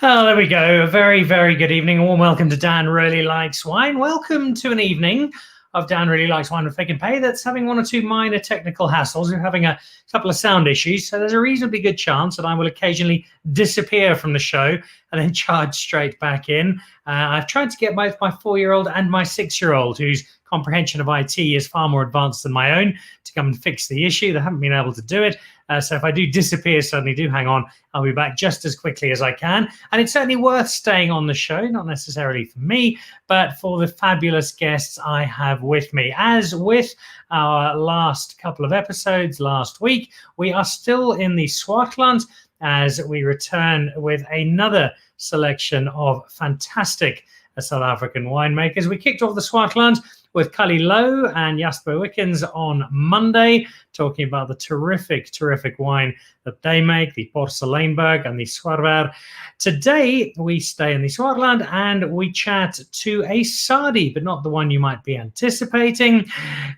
Oh, there we go. A very, very good evening. A warm welcome to Dan Really Likes Wine. Welcome to an evening of Dan Really Likes Wine with Fig and Pay that's having one or two minor technical hassles. We're having a couple of sound issues, so there's a reasonably good chance that I will occasionally disappear from the show and then charge straight back in. I've tried to get both my 4-year-old and my 6-year-old, whose comprehension of IT is far more advanced than my own, to come and fix the issue. They haven't been able to do it. So if I do disappear suddenly, do hang on. I'll be back just as quickly as I can. And it's certainly worth staying on the show, not necessarily for me, but for the fabulous guests I have with me. As with our last couple of episodes last week, we are still in the Swartland as we return with another selection of fantastic South African winemakers. We kicked off the Swartland with Cully Lowe and Jasper Wickens on Monday, talking about the terrific wine that they make, the Porseleinberg and the Swartberg. Today, we stay in the Swartland and we chat to a Sadie, but not the one you might be anticipating.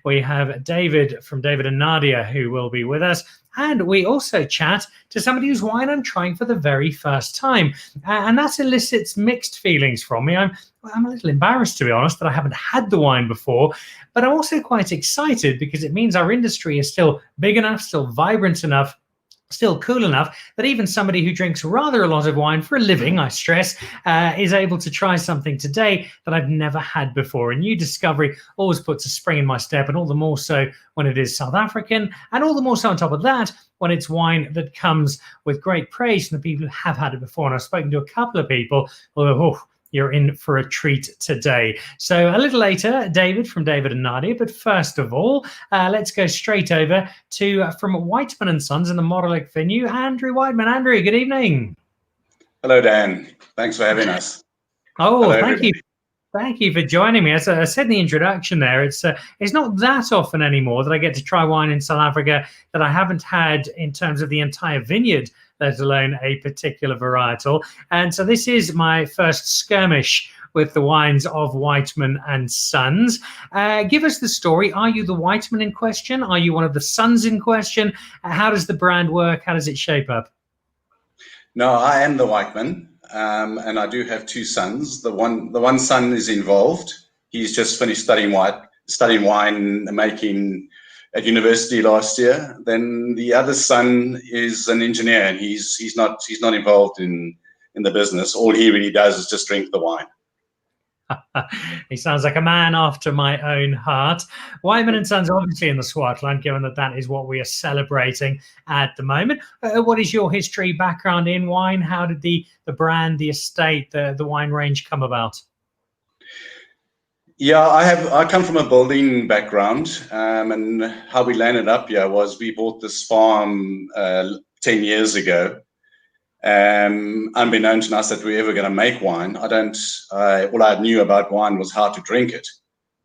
We have David from David and Nadia who will be with us. And we also chat to somebody whose wine I'm trying for the very first time. And that elicits mixed feelings from me. I'm a little embarrassed, to be honest, that I haven't had the wine before, but I'm also quite excited because it means our industry is still big enough, still vibrant enough, still cool enough that even somebody who drinks rather a lot of wine for a living, I stress, is able to try something today that I've never had before. A new discovery always puts a spring in my step, and all the more so when it is South African, and all the more so on top of that when it's wine that comes with great praise from the people who have had it before. And I've spoken to a couple of people who you're in for a treat today. So a little later, David from David and Nadia. But first of all, let's go straight over to from Wightman Sons in the Moralik venue, Andrew Wightman. Andrew, good evening. Hello, Dan. Thanks for having us. Oh, Hello, thank everybody. you. Thank you for joining me. As I said in the introduction there, it's not that often anymore that I get to try wine in South Africa that I haven't had in terms of the entire vineyard, let alone a particular varietal. And so this is my first skirmish with the wines of Wightman and Sons. Give us the story. Are you the Wightman in question? Are you one of the Sons in question? How does the brand work? How does it shape up? No, I am the Wightman, and I do have two sons. The one son is involved. He's just finished studying wine making at university last year. Then the other son is an engineer, and he's not involved in the business. All he really does is just drink the wine. He sounds like a man after my own heart. Wightman and Sons, obviously in the Swartland, given that is what we are celebrating at the moment. What is your history, background in wine? How did the brand, the estate, the wine range come about? Yeah, I come from a building background, and how we landed up here was we bought this farm 10 years ago. Unbeknownst to us that we were ever going to make wine. All I knew about wine was how to drink it.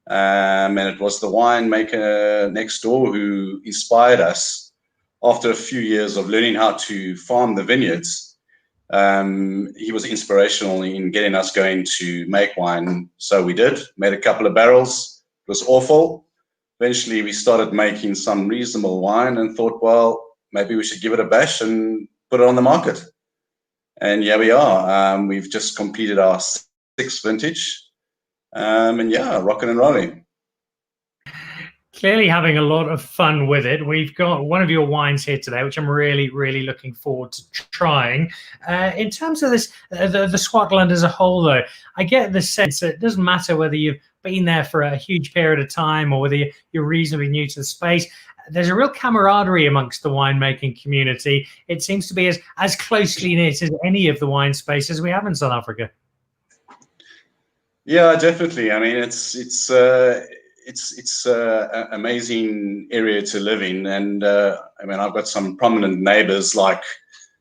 And it was the winemaker next door who inspired us after a few years of learning how to farm the vineyards. He was inspirational in getting us going to make wine. So we did, made a couple of barrels. It was awful. Eventually we started making some reasonable wine and thought, well, maybe we should give it a bash and put it on the market. And yeah, we are. We've just completed our 6th vintage. And yeah, rocking and rolling. Clearly having a lot of fun with it. We've got one of your wines here today, which I'm really, really looking forward to trying. In terms of this, the Swartland as a whole, though, I get the sense that it doesn't matter whether you've been there for a huge period of time or whether you're reasonably new to the space. There's a real camaraderie amongst the winemaking community. It seems to be as closely knit as any of the wine spaces we have in South Africa. Yeah, definitely. I mean, it's an amazing area to live in, and I mean, I've got some prominent neighbours like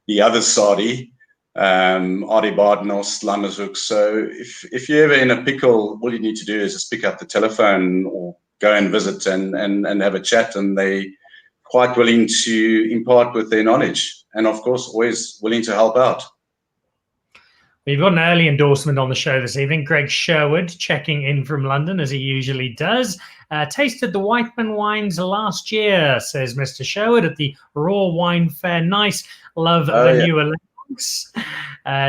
the other Sadie, Adi Bardenos, Lammerhoek. So if you're ever in a pickle, all you need to do is just pick up the telephone or go and visit and have a chat, and they're quite willing to impart with their knowledge, and of course always willing to help out. We've got an early endorsement on the show this evening. Greg Sherwood checking in from London, as he usually does. Tasted the Wightman wines last year, says Mr. Sherwood, at the Raw Wine Fair. Nice. Love the newer labels.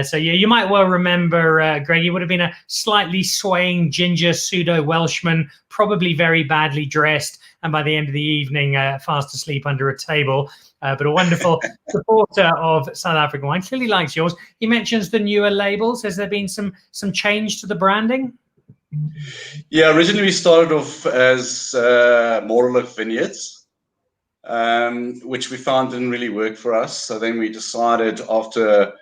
So yeah, you might well remember Greg. He would have been a slightly swaying ginger pseudo Welshman, probably very badly dressed, and by the end of the evening, fast asleep under a table. But a wonderful supporter of South African wine. Clearly likes yours. He mentions the newer labels. Has there been some change to the branding? Yeah, originally we started off as more like vineyards, which we found didn't really work for us. So then we decided, after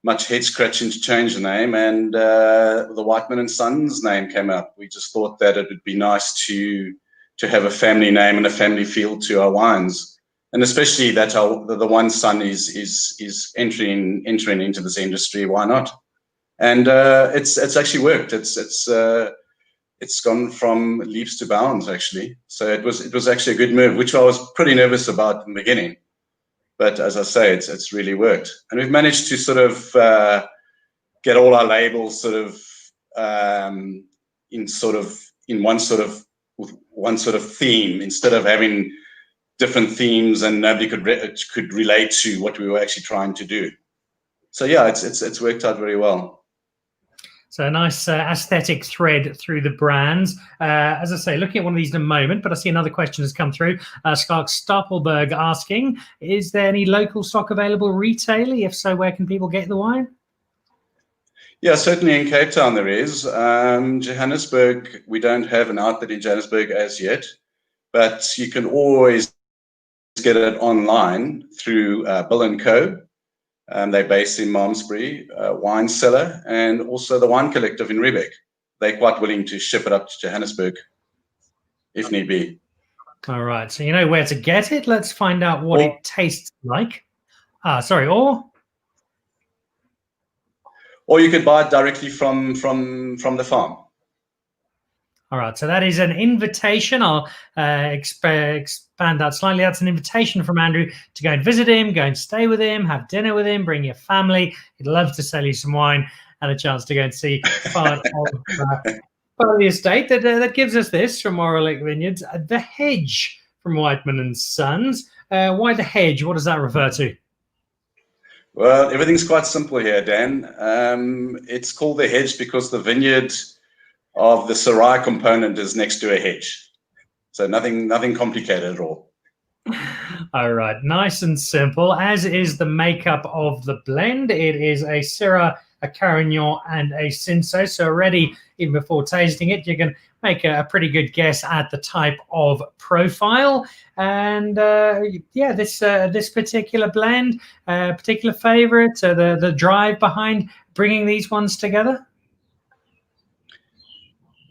much head scratching, to change the name, and the Wightman Sons name came up. We just thought that it would be nice to have a family name and a family feel to our wines, and especially that the one son is entering into this industry. Why not? And it's actually worked. It's gone from leaps to bounds, actually. So it was actually a good move, which I was pretty nervous about in the beginning. But as I say, it's really worked. And we've managed to sort of get all our labels in one sort of theme, instead of having different themes and nobody could relate to what we were actually trying to do. So yeah, it's worked out very well. So a nice aesthetic thread through the brands. As I say, looking at one of these in a moment, but I see another question has come through. Skark Stapelberg asking, is there any local stock available retail? If so, where can people get the wine? Yeah, certainly in Cape Town there is. Johannesburg, we don't have an outlet in Johannesburg as yet, but you can always get it online through Bill & Co. They're based in Malmesbury, Wine Cellar, and also the Wine Collective in Riebeek. They're quite willing to ship it up to Johannesburg if need be. All right, so you know where to get it. Let's find out what it tastes like. Or you could buy it directly from the farm. All right, so that is an invitation. I'll expand that slightly. That's an invitation from Andrew to go and visit him, go and stay with him, have dinner with him, bring your family. He'd love to sell you some wine and a chance to go and see part of the estate. That gives us this from Moral Lake Vineyards, the Hedge from Wightman Sons. Why the Hedge? What does that refer to? Well, everything's quite simple here, Dan. It's called the Hedge because the vineyard of the Syrah component is next to a hedge. So nothing complicated at all. All right, nice and simple, as is the makeup of the blend. It is a Syrah, a Carignan, and a Cinsault. So already, even before tasting it, you can make a pretty good guess at the type of profile. And yeah, this particular blend, particular favorite, the drive behind bringing these ones together?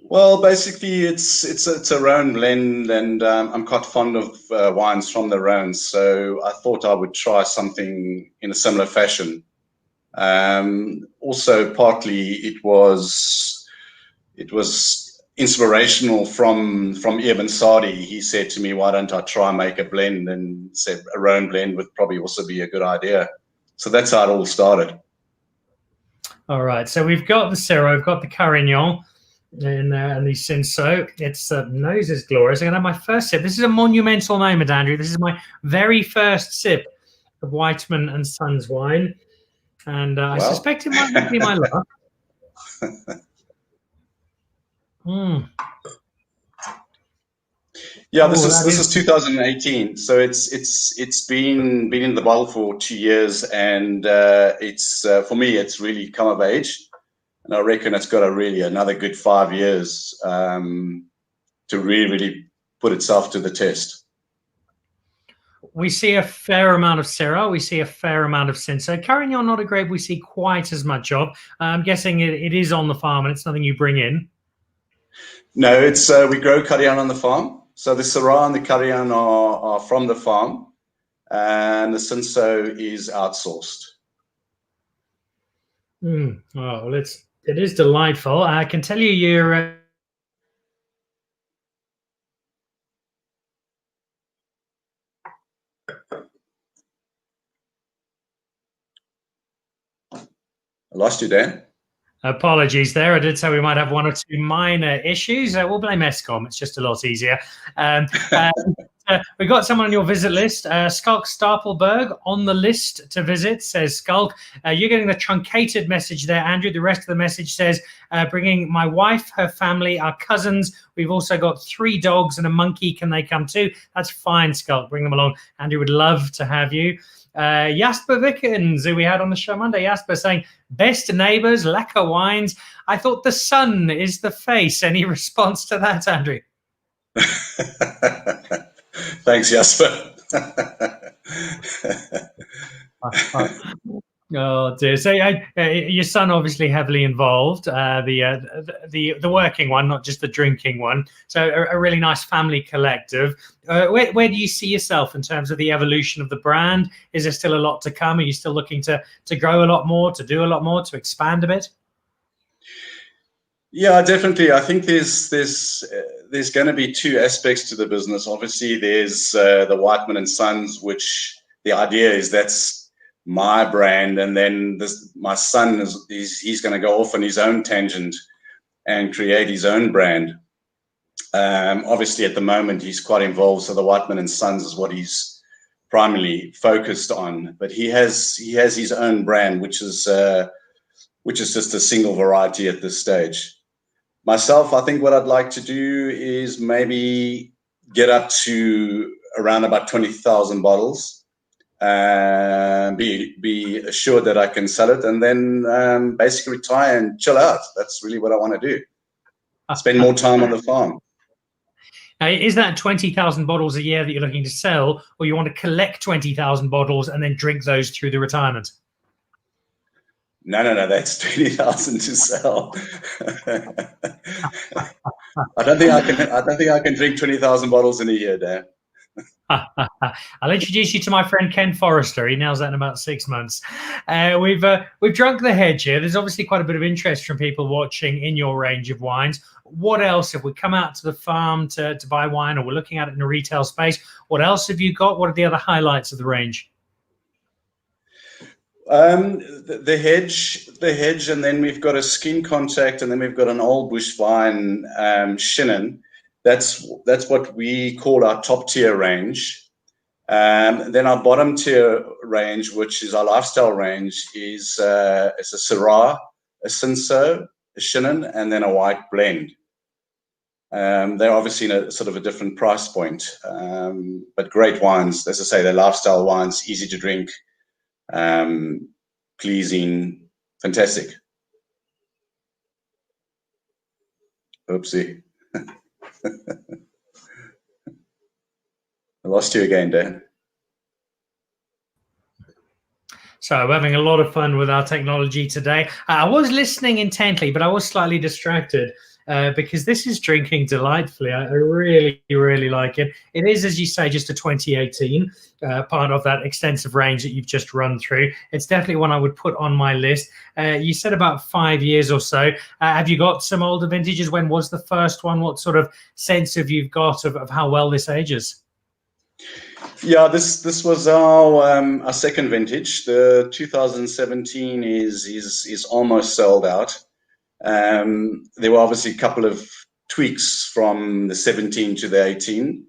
Well, basically, it's a Rhone blend, and I'm quite fond of wines from the Rhone, so I thought I would try something in a similar fashion. Also, partly it was inspirational from David Sadie. He said to me, "Why don't I try and make a blend?" And said a Rhone blend would probably also be a good idea. So that's how it all started. All right, so we've got the Syrah, we've got the Carignan. And the Cinsault. Its nose is glorious. I'm going to have my first sip. This is a monumental moment, Andrew. This is my very first sip of Wightman & Sons wine. And I suspect it might not be my luck. Yeah, this is 2018. So it's been in the bottle for 2 years, and it's for me, it's really come of age. And I reckon it's got another good 5 years to really put itself to the test. We see a fair amount of Syrah. We see a fair amount of Cinsault. Carignan, not a grape we see quite as much of. I'm guessing it is on the farm and it's nothing you bring in. No, it's we grow Carignan on the farm. So the Syrah and the Carignan are from the farm, and the Cinsault is outsourced. Oh, well, it is delightful. I can tell you you're... I lost you, Dan. Apologies there. I did say we might have one or two minor issues. We'll blame Escom. It's just a lot easier. got someone on your visit list. Skulk Stapelberg on the list to visit, says Skulk. You're getting the truncated message there, Andrew. The rest of the message says, bringing my wife, her family, our cousins. We've also got 3 dogs and a monkey. Can they come too? That's fine, Skulk. Bring them along. Andrew would love to have you. Jasper Vickens, who we had on the show Monday, Jasper saying, best neighbours, lacquer wines. I thought the sun is the face. Any response to that, Andrew? Thanks, Jasper. Oh dear! So your son obviously heavily involved, the working one, not just the drinking one. So a really nice family collective. Where do you see yourself in terms of the evolution of the brand? Is there still a lot to come? Are you still looking to grow a lot more, to do a lot more, to expand a bit? Yeah, definitely. I think there's going to be 2 aspects to the business. Obviously, there's the Wightman Sons, which the idea is that's my brand, and then my son he's going to go off on his own tangent and create his own brand. Obviously, at the moment, he's quite involved, so the Wightman Sons is what he's primarily focused on. But he has his own brand, which is just a single variety at this stage. Myself, I think what I'd like to do is maybe get up to around about 20,000 bottles. Be assured that I can sell it, and then basically retire and chill out. That's really what I want to do. Spend more time on the farm. Now, is that 20,000 bottles a year that you're looking to sell, or you want to collect 20,000 bottles and then drink those through the retirement? No. That's 20,000 to sell. I don't think I can drink 20,000 bottles in a year, Dan. I'll introduce you to my friend Ken Forrester. He nails that in about 6 months. We've drunk the Hedge here. There's obviously quite a bit of interest from people watching in your range of wines. What else have we come out to the farm to buy wine, or we're looking at it in a retail space? What else have you got? What are the other highlights of the range? The hedge, and then we've got a skin contact, and then we've got an old bush vine, Shinnin. That's what we call our top tier range. Then our bottom tier range, which is our lifestyle range, is a Syrah, a Cinsault, a Shinnin, and then a white blend. They're obviously in a sort of a different price point, but great wines. As I say, they're lifestyle wines, easy to drink, pleasing, fantastic. Oopsie. I lost you again, Dan. So we're having a lot of fun with our technology today. I was listening intently, but I was slightly distracted because this is drinking delightfully. I really, really like it. It is, as you say, just a 2018, part of that extensive range that you've just run through. It's definitely one I would put on my list. You said about 5 years or so. Have you got some older vintages? When was the first one? What sort of sense have you got of how well this ages? Yeah, this was our second vintage. The 2017 is almost sold out. There were obviously a couple of tweaks from the 17 to the 18.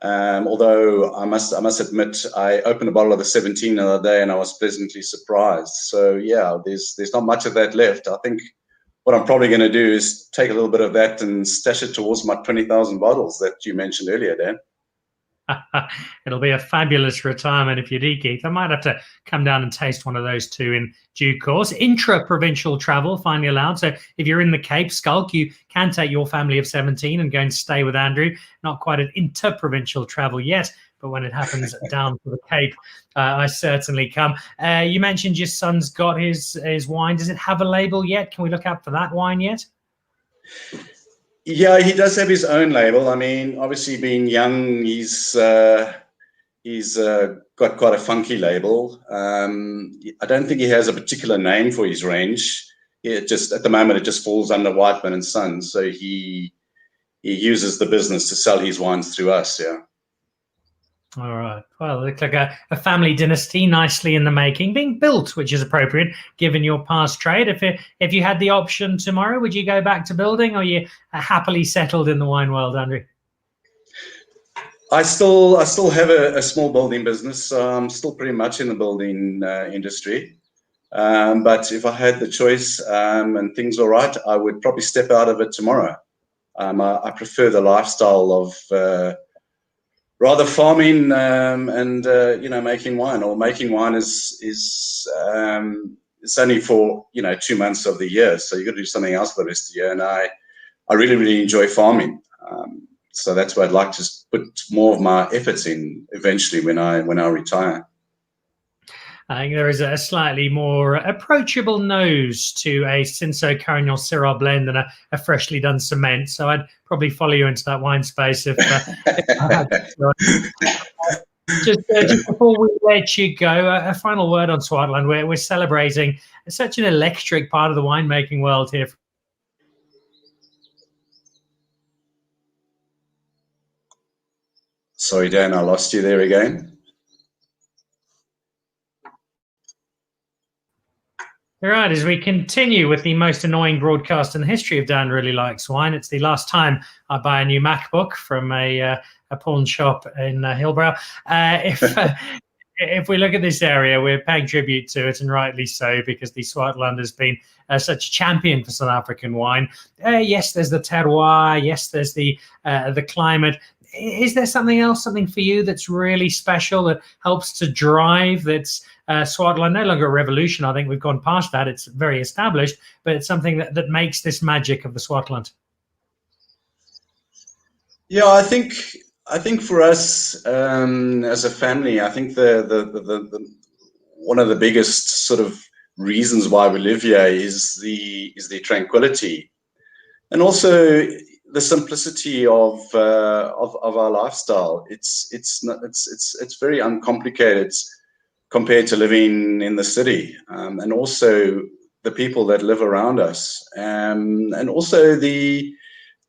Although I must admit, I opened a bottle of the 17 the other day and I was pleasantly surprised. So yeah, there's not much of that left. I think what I'm probably going to do is take a little bit of that and stash it towards my 20,000 bottles that you mentioned earlier, Dan. It'll be a fabulous retirement if you do, Keith. I might have to come down and taste one of those too in due course. Intra-provincial travel finally allowed. So if you're in the Cape, Skulk, you can take your family of 17 and go and stay with Andrew. Not quite an inter-provincial travel yet, but when it happens down to the Cape, I certainly come. You mentioned your son's got his wine. Does it have a label yet? Can we look out for that wine yet? Yeah, he does have his own label. I mean, obviously being young, he's got quite a funky label. I don't think he has a particular name for his range. It just at the moment it just falls under Wightman Sons. So he uses the business to sell his wines through us. Yeah. All right. Well, it looks like a family dynasty nicely in the making, being built, which is appropriate given your past trade. If you had the option tomorrow, would you go back to building, or are you happily settled in the wine world, Andrew? I still have a small building business. I'm still pretty much in the building industry. But if I had the choice and things are right, I would probably step out of it tomorrow. I prefer the lifestyle of rather farming and making wine. Or making wine is it's only for 2 months of the year, so you've got to do something else for the rest of the year. And I really enjoy farming. So that's where I'd like to put more of my efforts in eventually when I retire. I think there is a slightly more approachable nose to a Cinsault Carignan Syrah blend than a freshly done cement. So I'd probably follow you into that wine space if I had to. Just before we let you go, a final word on Swartland. We're celebrating such an electric part of the winemaking world here. Sorry, Dan, I lost you there again. All right, as we continue with the most annoying broadcast in the history of Dan Really Likes Wine, it's the last time I buy a new MacBook from a pawn shop in Hillbrow. If we look at this area, we're paying tribute to it, and rightly so, because the Swartland has been such a champion for South African wine. Yes, there's the terroir. Yes, there's the climate. Is there something else, something for you that's really special that helps to drive that's Swartland? No longer a revolution. I think we've gone past that. It's very established, but it's something that makes this magic of the Swartland. Yeah, I think for us as a family, I think the one of the biggest sort of reasons why we live here is the tranquility, and also the simplicity of our lifestyle. It's very uncomplicated compared to living in the city, and also the people that live around us, and also the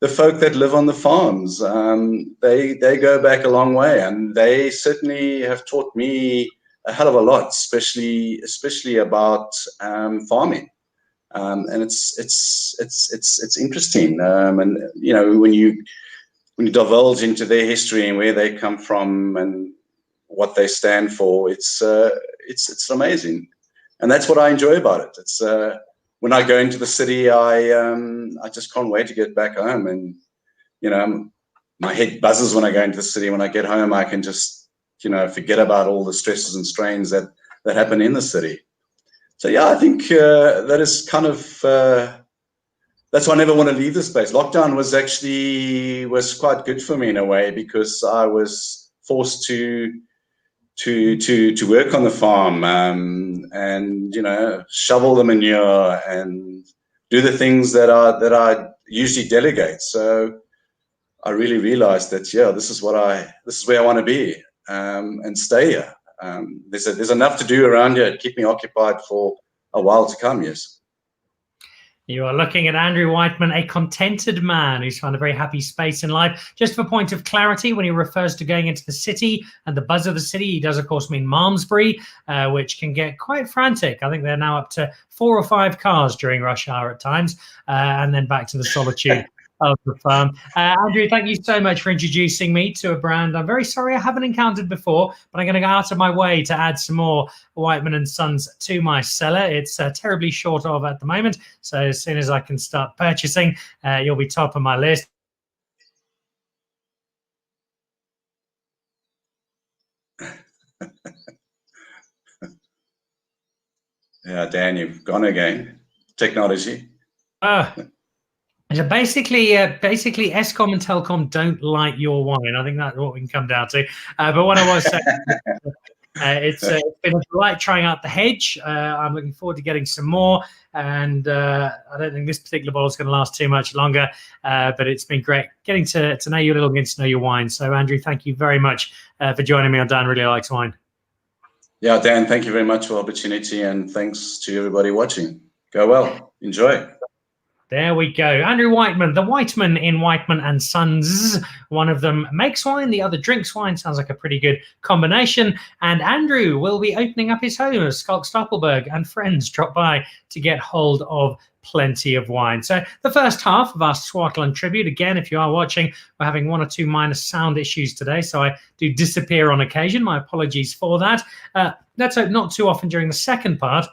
folk that live on the farms. They go back a long way, and they certainly have taught me a hell of a lot, especially about farming. And it's interesting. And when you divulge into their history and where they come from and what they stand for, it's amazing, and that's what I enjoy about it. It's when I go into the city, I just can't wait to get back home, and my head buzzes when I go into the city. When I get home, I can just forget about all the stresses and strains that happen in the city. So yeah, I think that is kind of that's why I never want to leave this place. Lockdown was quite good for me in a way, because I was forced to work on the farm and shovel the manure and do the things that I usually delegate. So I really realized that this is where I want to be and stay here. There's enough to do around here to keep me occupied for a while to come. Yes. You are looking at Andrew Wightman, a contented man who's found a very happy space in life. Just for point of clarity, when he refers to going into the city and the buzz of the city, he does, of course, mean Malmesbury, which can get quite frantic. I think they're now up to 4 or 5 cars during rush hour at times, and then back to the solitude of the farm. Andrew, thank you so much for introducing me to a brand I'm very sorry I haven't encountered before, but I'm going to go out of my way to add some more Wightman Sons to my cellar. It's terribly short of at the moment, so as soon as I can start purchasing, you'll be top of my list. Yeah, Dan, you've gone again. Technology. So basically, Eskom and Telkom don't like your wine. I think that's what we can come down to. But what I was saying, it's been a delight trying out the Hedge. I'm looking forward to getting some more, and I don't think this particular bottle is going to last too much longer. But it's been great getting to know you a little, getting to know your wine. So, Andrew, thank you very much for joining me on Dan Really Likes Wine. Yeah, Dan, thank you very much for the opportunity, and thanks to everybody watching. Go well. Enjoy. There we go. Andrew Wightman, the Wightman in Wightman Sons. One of them makes wine, the other drinks wine. Sounds like a pretty good combination. And Andrew will be opening up his home as Skalk Stapelberg and friends drop by to get hold of plenty of wine. So the first half of our Swartland tribute, again, if you are watching, we're having one or two minor sound issues today, so I do disappear on occasion. My apologies for that. Let's hope not too often during the second part.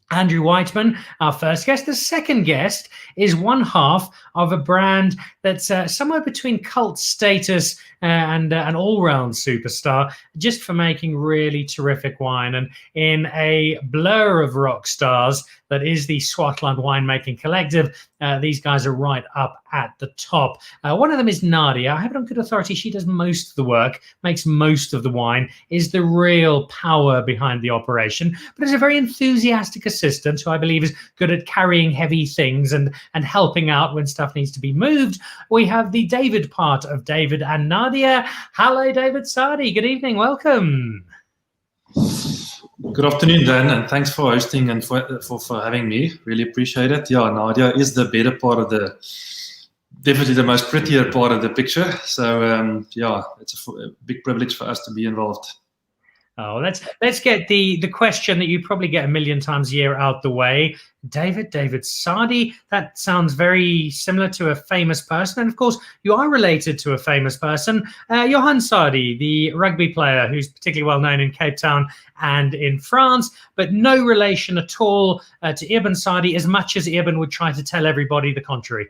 Andrew Wightman, our first guest. The second guest is one half of a brand that's somewhere between cult status and an all-round superstar, just for making really terrific wine. And in a blur of rock stars that is the Swartland Winemaking Collective, these guys are right up at the top. One of them is Nadia. I have it on good authority. She does most of the work, makes most of the wine, is the real power behind the operation, but is a very enthusiastic assistant who I believe is good at carrying heavy things and helping out when stuff needs to be moved. We have the David part of David and Nadia. Hello, David Sadie. Good evening. Welcome. Good afternoon, Dan, and thanks for hosting and for having me. Really appreciate it. Yeah, Nadia is the better part of definitely the most prettier part of the picture. So yeah, it's a big privilege for us to be involved. Oh, let's get the question that you probably get a million times a year out the way. David Sadie, that sounds very similar to a famous person. And of course, you are related to a famous person, Johan Sadie, the rugby player who's particularly well known in Cape Town and in France, but no relation at all to Ibn Sadie, as much as Ibn would try to tell everybody the contrary.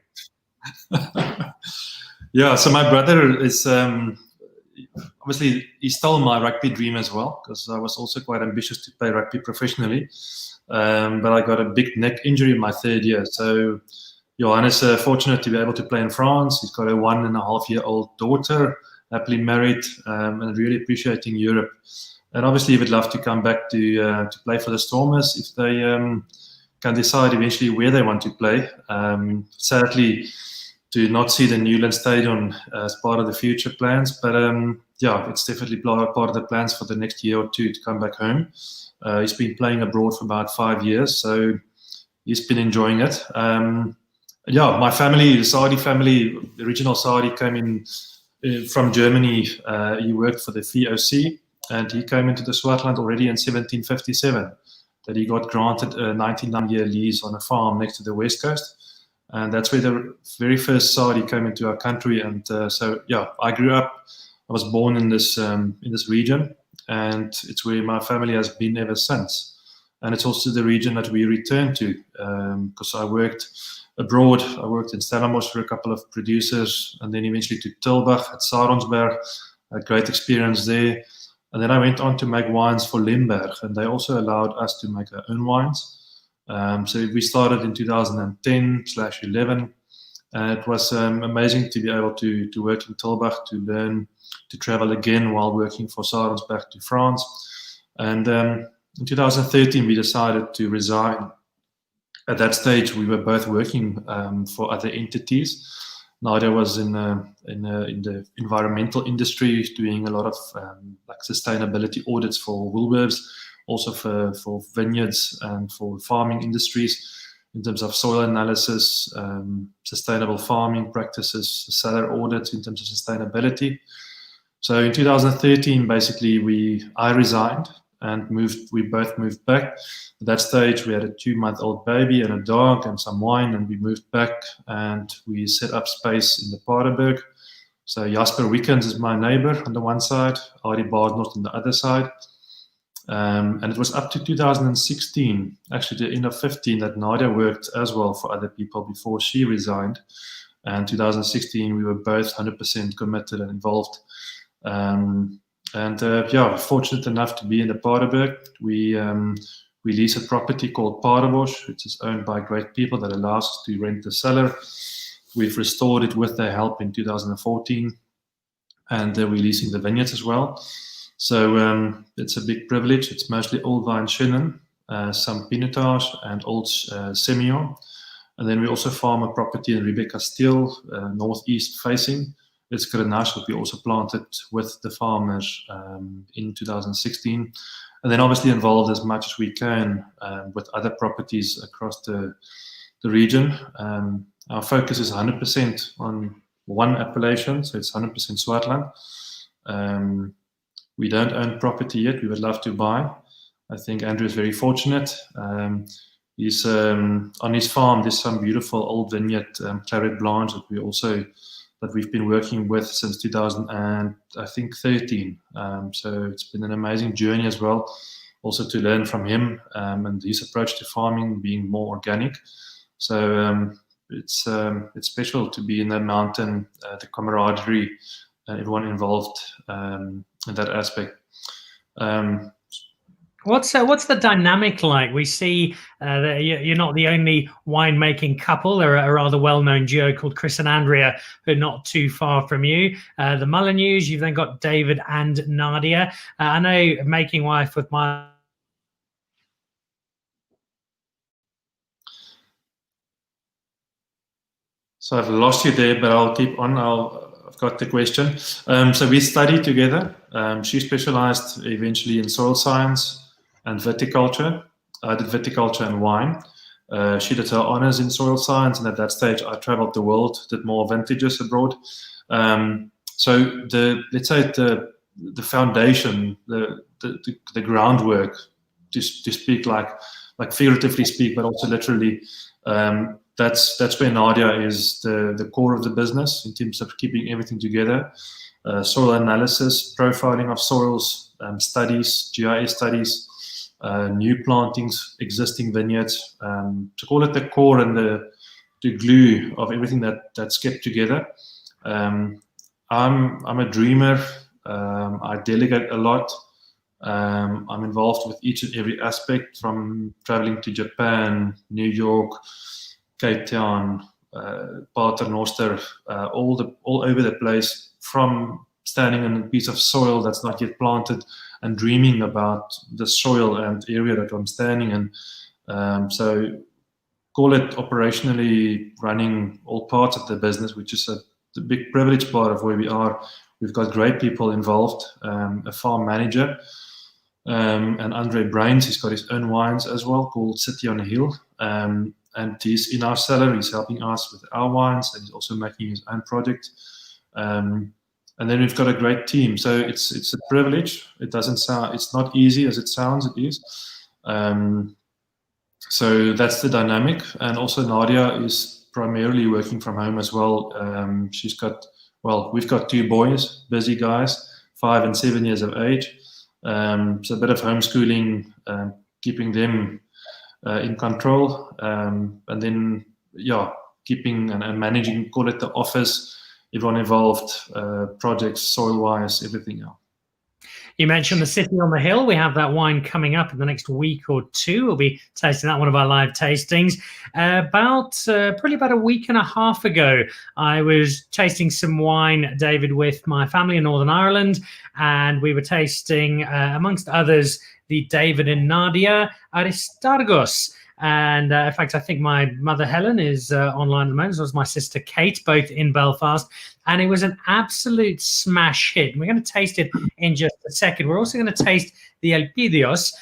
Yeah, so my brother is... obviously, he stole my rugby dream as well, because I was also quite ambitious to play rugby professionally. But I got a big neck injury in my third year. So Johan is fortunate to be able to play in France. He's got a 1.5-year-old daughter, happily married, and really appreciating Europe. And obviously, he would love to come back to play for the Stormers if they can decide eventually where they want to play. Sadly, to not see the Newland Stadium as part of the future plans. But yeah, it's definitely part of the plans for the next year or two to come back home. He's been playing abroad for about 5 years, so he's been enjoying it. Yeah, my family, the Sadie family, the original Sadie came in from Germany. He worked for the VOC, and he came into the Swartland already in 1757, that he got granted a 99-year lease on a farm next to the West Coast. And that's where the very first Sadie came into our country. And so, yeah, I grew up. I was born in this region, and it's where my family has been ever since. And it's also the region that we returned to, because I worked abroad. I worked in Stellenbosch for a couple of producers, and then eventually to Tilburg at Saronsberg. I had great experience there. And then I went on to make wines for Limburg, and they also allowed us to make our own wines. So we started in 2010/11, and it was amazing to be able to work in Tilburg, to learn to travel again while working for Saronsberg to France. And in 2013, we decided to resign. At that stage, we were both working for other entities. Nadia was in the environmental industry, doing a lot of like sustainability audits for Woolworths, also for vineyards and for farming industries in terms of soil analysis, sustainable farming practices, cellar audits in terms of sustainability. So in 2013, basically, I resigned and we both moved back. At that stage, we had a 2-month-old baby and a dog and some wine, and we moved back and we set up space in the Paardenburg. So Jasper Wiekens is my neighbor on the one side, Arie Baardnot on the other side. And it was up to 2016, actually the end of 15, that Nadia worked as well for other people before she resigned. And 2016, we were both 100% committed and involved. Yeah, fortunate enough to be in the Paardenburg. We lease a property called Paardenbosch, which is owned by great people that allows us to rent the cellar. We've restored it with their help in 2014, and we're leasing the vineyards as well. So it's a big privilege. It's mostly old vine Chenin, some Pinotage and old Semillon. And then we also farm a property in Riebeek Kasteel, northeast facing. It's Grenache that we also planted with the farmers in 2016. And then obviously involved as much as we can with other properties across the region. Our focus is 100% on one appellation, so it's 100% Swartland. We don't own property yet. We would love to buy. I think Andrew is very fortunate. He's on his farm. There's some beautiful old vineyard, Claret Blanche, that we've been working with since 2013. So it's been an amazing journey as well, also to learn from him and his approach to farming being more organic. So it's special to be in the mountain, the camaraderie, everyone involved in that aspect. What's the dynamic like? We see that you're not the only winemaking couple. There are a rather well-known duo called Chris and Andrea, who are not too far from you. The Molyneux, you've then got David and Nadia. I know making wife with my... So I've lost you there, but I'll keep on. I've got the question. So we studied together. She specialized eventually in soil science and viticulture. I did viticulture and wine. She did her honors in soil science, and at that stage I traveled the world, did more vintages abroad. So let's say the foundation, the groundwork, to speak like figuratively speak, but also literally, that's where Nadia is the core of the business in terms of keeping everything together. Soil analysis, profiling of soils, studies, GIS studies, new plantings, existing vineyards, to call it the core and the glue of everything that's kept together. I'm a dreamer. I delegate a lot. I'm involved with each and every aspect, from traveling to Japan, New York, Cape Town, Pater Noster, all over the place, from standing on a piece of soil that's not yet planted and dreaming about the soil and area that I'm standing in. So call it operationally running all parts of the business, which is the big privilege part of where we are. We've got great people involved, a farm manager, and Andre Brains, he's got his own wines as well, called City on a Hill. And he's in our cellar, he's helping us with our wines, and he's also making his own project. And then we've got a great team. So it's a privilege. It's not easy as it sounds, it is. So that's the dynamic. And also Nadia is primarily working from home as well. We've got 2 boys, busy guys, 5 and 7 years of age. So a bit of homeschooling, keeping them in control, and then keeping and managing, call it the office, everyone involved, projects, soil-wise, everything else. You mentioned the City on the Hill. We have that wine coming up in the next week or 2. We'll be tasting that, one of our live tastings. Probably about a week and a half ago, I was tasting some wine, David, with my family in Northern Ireland, and we were tasting, amongst others, the David and Nadia Aristarchus. And in fact, I think my mother Helen is online at the moment, as well as my sister Kate, both in Belfast. And it was an absolute smash hit. And we're going to taste it in just a second. We're also going to taste the Elpidios,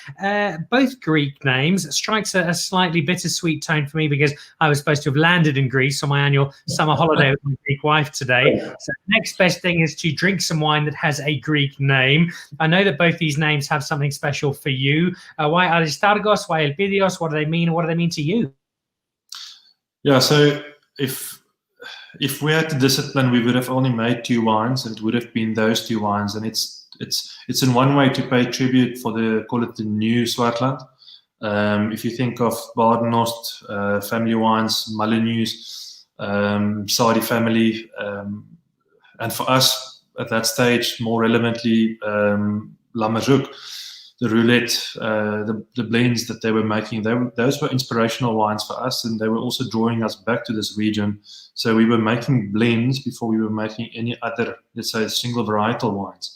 both Greek names. It strikes a slightly bittersweet tone for me because I was supposed to have landed in Greece on my annual summer holiday with my Greek wife today. So the next best thing is to drink some wine that has a Greek name. I know that both these names have something special for you. Why Aristarchus? Why Elpidios? What do they mean? What do they mean to you? Yeah, so if we had to discipline, we would have only made 2 wines, and it would have been those 2 wines. And it's in one way to pay tribute for the new Swartland. If you think of Badennost, family wines, Molyneux, Sadie family, and for us at that stage, more relevantly, Lamazhouk, the roulette, the blends that they were making, those were inspirational wines for us, and they were also drawing us back to this region. So we were making blends before we were making any other, let's say, single varietal wines.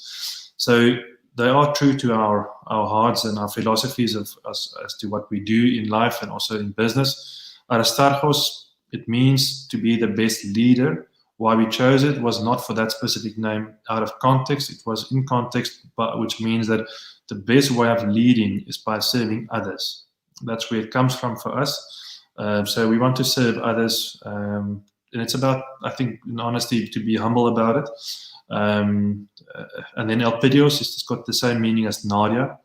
So they are true to our hearts and our philosophies of us as to what we do in life and also in business. Aristarchos, it means to be the best leader. Why we chose it was not for that specific name out of context. It was in context, but which means that the best way of leading is by serving others. That's where it comes from for us. So we want to serve others, and it's about, I think, in honesty, to be humble about it. And then Elpidios has got the same meaning as Nadia,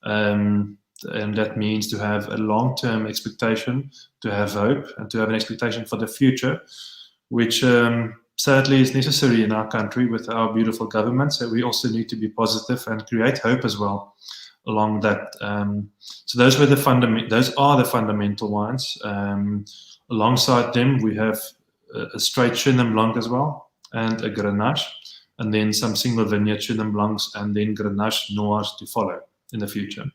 and that means to have a long-term expectation, to have hope, and to have an expectation for the future, which sadly is necessary in our country with our beautiful government. So we also need to be positive and create hope as well along that. So those are the fundamental wines. Alongside them, we have a straight Chenin Blanc as well, and a Grenache, and then some single vineyard Chenin Blancs, and then Grenache Noirs to follow in the future.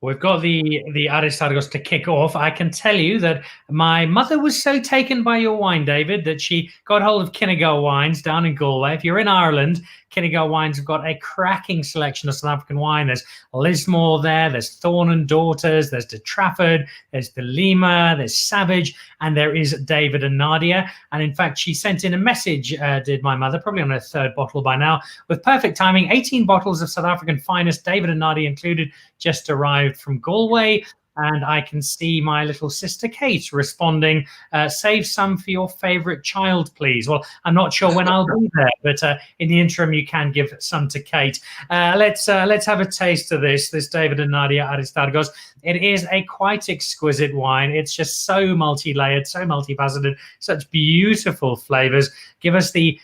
We've got the Aristarchos to kick off. I can tell you that my mother was so taken by your wine, David, that she got hold of Kinnigal Wines down in Galway. If you're in Ireland, Kinnigal Wines have got a cracking selection of South African wine. There's Lismore there, there's Thorn and Daughters, there's De Trafford, there's De Lima, there's Savage, and there is David and Nadia. And in fact, she sent in a message, did my mother, probably on her third bottle by now, with perfect timing. 18 bottles of South African finest, David and Nadia included, just arrived from Galway. And I can see my little sister Kate responding, save some for your favorite child, please. Well, I'm not sure when I'll be there, but in the interim, you can give some to Kate. Let's have a taste of this David and Nadia Aristarchos. It is a quite exquisite wine. It's just so multi-layered, so multifaceted, such beautiful flavors. Give us the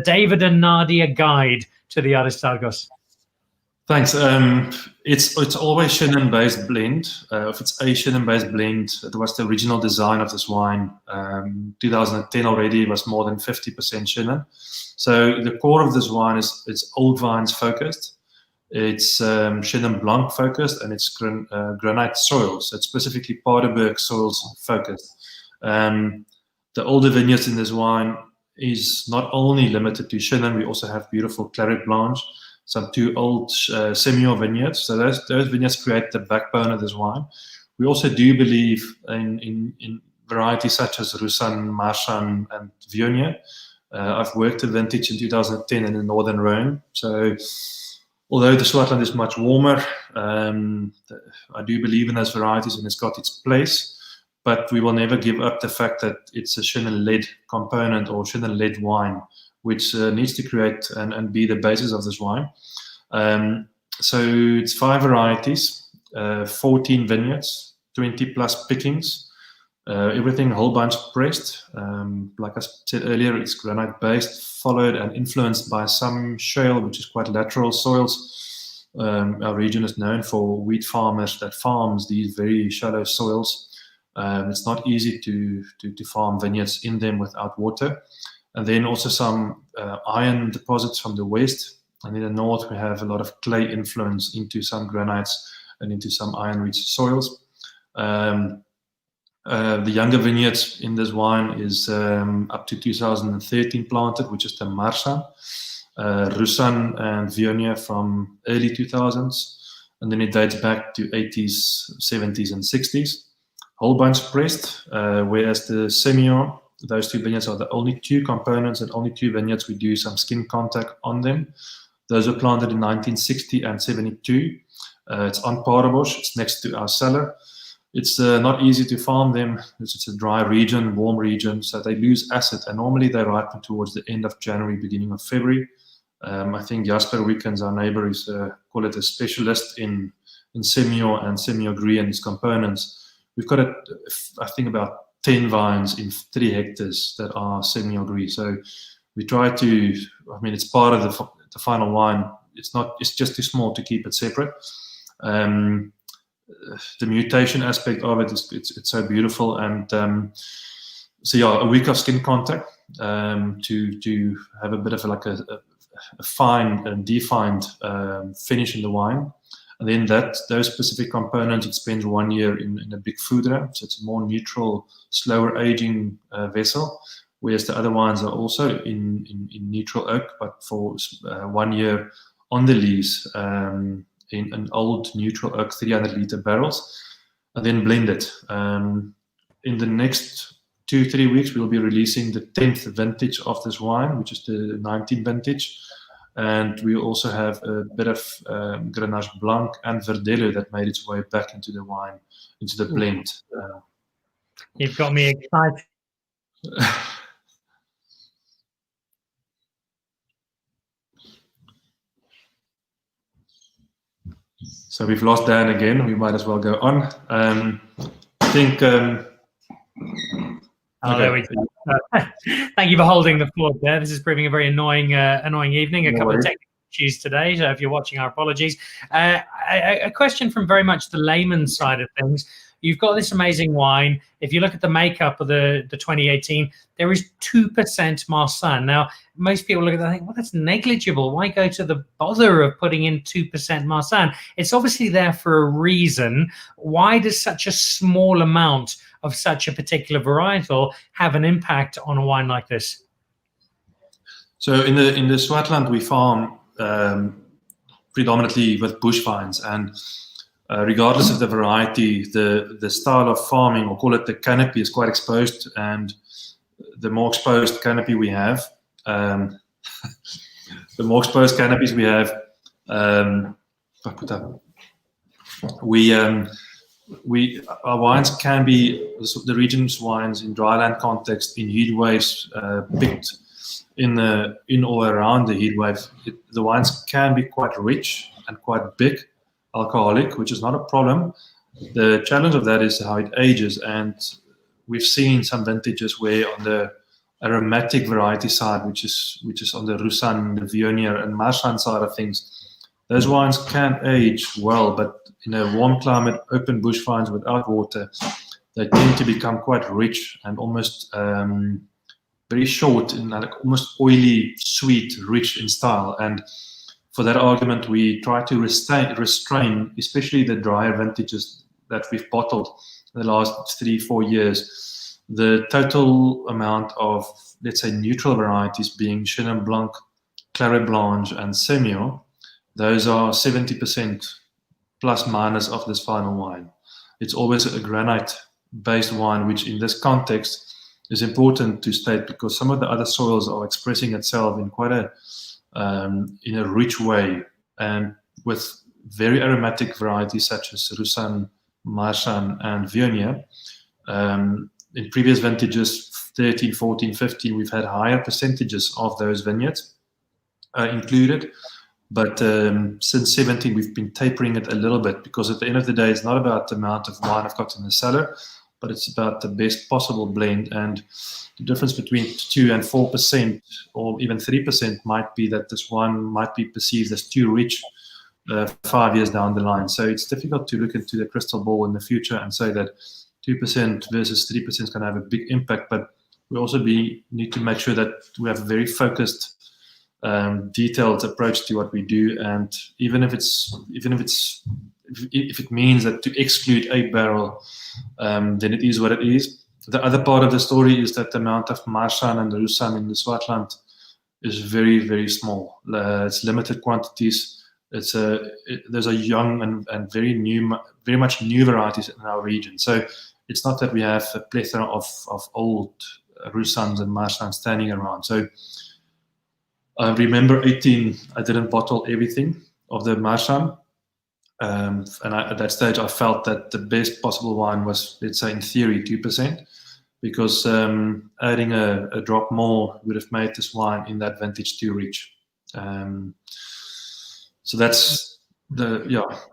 David and Nadia guide to the Aristarchos. Thanks. It's always Chenin-based blend. If it's a Chenin-based blend, it was the original design of this wine. 2010 already, it was more than 50% Chenin. So the core of this wine is it's old vines focused. It's Chenin Blanc focused, and it's granite soils. It's specifically Paardeberg soils focused. The older vineyards in this wine is not only limited to Chenin, we also have beautiful Claret Blanche, some 2 old Semillon vineyards. So those vineyards create the backbone of this wine. We also do believe in varieties such as Roussanne, Marsanne, and Viognier. I've worked a vintage in 2010 in the Northern Rhone. So although the Swartland is much warmer, I do believe in those varieties, and it's got its place. But we will never give up the fact that it's a Chenin-led component or Chenin-led wine, which needs to create and be the basis of this wine. So it's 5 varieties, 14 vineyards, 20 plus pickings, everything whole bunch pressed. Like I said earlier, it's granite based, followed and influenced by some shale, which is quite lateral soils. Our region is known for wheat farmers that farms these very shallow soils. It's not easy to farm vineyards in them without water. And then also some iron deposits from the west. And in the north, we have a lot of clay influence into some granites and into some iron-rich soils. The younger vineyards in this wine is up to 2013 planted, which is the Marsanne, Roussanne and Viognier from early 2000s. And then it dates back to 80s, 70s, and 60s. Whole bunch pressed, whereas the Semillon, those 2 vineyards are the only 2 components and only 2 vineyards we do some skin contact on them. Those were planted in 1960 and 72. It's on Paardeberg. It's next to our cellar. It's not easy to farm them. It's a dry region, warm region, so they lose acid. And normally they ripen towards the end of January, beginning of February. I think Jasper Wickens, our neighbor, is call it a specialist in Semillon and Semillon Gris and its components. We've got, I think, about 10 vines in 3 hectares that are Semillon Gris. So we try to, I mean, it's part of the final wine. It's just too small to keep it separate. The mutation aspect of it is it's so beautiful. And so yeah, a week of skin contact to have a bit of like a fine and defined finish in the wine. And then those specific components, it spends 1 year in a big foudre, so it's a more neutral, slower aging vessel, whereas the other wines are also in neutral oak, but for 1 year on the lees in an old neutral oak 300-liter barrels, and then blended. In the next 2-3 weeks, we'll be releasing the 10th vintage of this wine, which is the 19 vintage. And we also have a bit of Grenache Blanc and Verdelho that made its way back into the wine, into the blend. You've got me excited. So we've lost Dan again. We might as well go on. I think. There we go. Thank you for holding the fort there. This is proving a very annoying evening. A couple of technical issues today. So if you're watching, our apologies. A question from very much the layman's side of things. You've got this amazing wine. If you look at the makeup of the 2018, there is 2% Marsanne. Now, most people look at that and think, well, that's negligible. Why go to the bother of putting in 2% Marsanne? It's obviously there for a reason. Why does such a small amount of such a particular varietal have an impact on a wine like this? So in the Swartland, we farm predominantly with bush vines, and regardless of the variety, the style of farming, or call it the canopy, is quite exposed, and the more exposed canopy we have, the more exposed canopies we have, our wines can be, the region's wines in dryland context, in heat waves, picked in or around the heat wave. The wines can be quite rich and quite big, alcoholic, which is not a problem. The challenge of that is how it ages, and we've seen some vintages where on the aromatic variety side, which is on the Roussanne, the Viognier and Marsanne side of things, those wines can age well, but in a warm climate, open bush vines without water, they tend to become quite rich and almost very short and like almost oily, sweet, rich in style. And for that argument, we try to restrain, especially the drier vintages that we've bottled in the last 3-4 years, the total amount of, let's say, neutral varieties being Chenin Blanc, Claret Blanche, and Semillon. Those are 70% plus minus of this final wine. It's always a granite-based wine, which in this context is important to state because some of the other soils are expressing itself in quite in a rich way, and with very aromatic varieties such as Roussanne, Marsanne, and Viognier. In previous vintages, 13, 14, 15, we've had higher percentages of those vineyards included. But since 17, we've been tapering it a little bit because at the end of the day, it's not about the amount of wine I've got in the cellar, but it's about the best possible blend. And the difference between 2 and 4% or even 3% might be that this wine might be perceived as too rich 5 years down the line. So it's difficult to look into the crystal ball in the future and say that 2% versus 3% is going to have a big impact. But we also need to make sure that we have a very focused, detailed approach to what we do. And even if it means that to exclude a barrel, then it is what it is. The other part of the story is that the amount of Marsanne and Roussanne in the Swartland is very, very small. It's limited quantities. There's a young and very much new varieties in our region. So it's not that we have a plethora of old Roussannes and Marsanne standing around. So I remember 18, I didn't bottle everything of the Marsanne. And at that stage, I felt that the best possible wine was, let's say, in theory, 2%, because adding a drop more would have made this wine in that vintage too rich. So that's the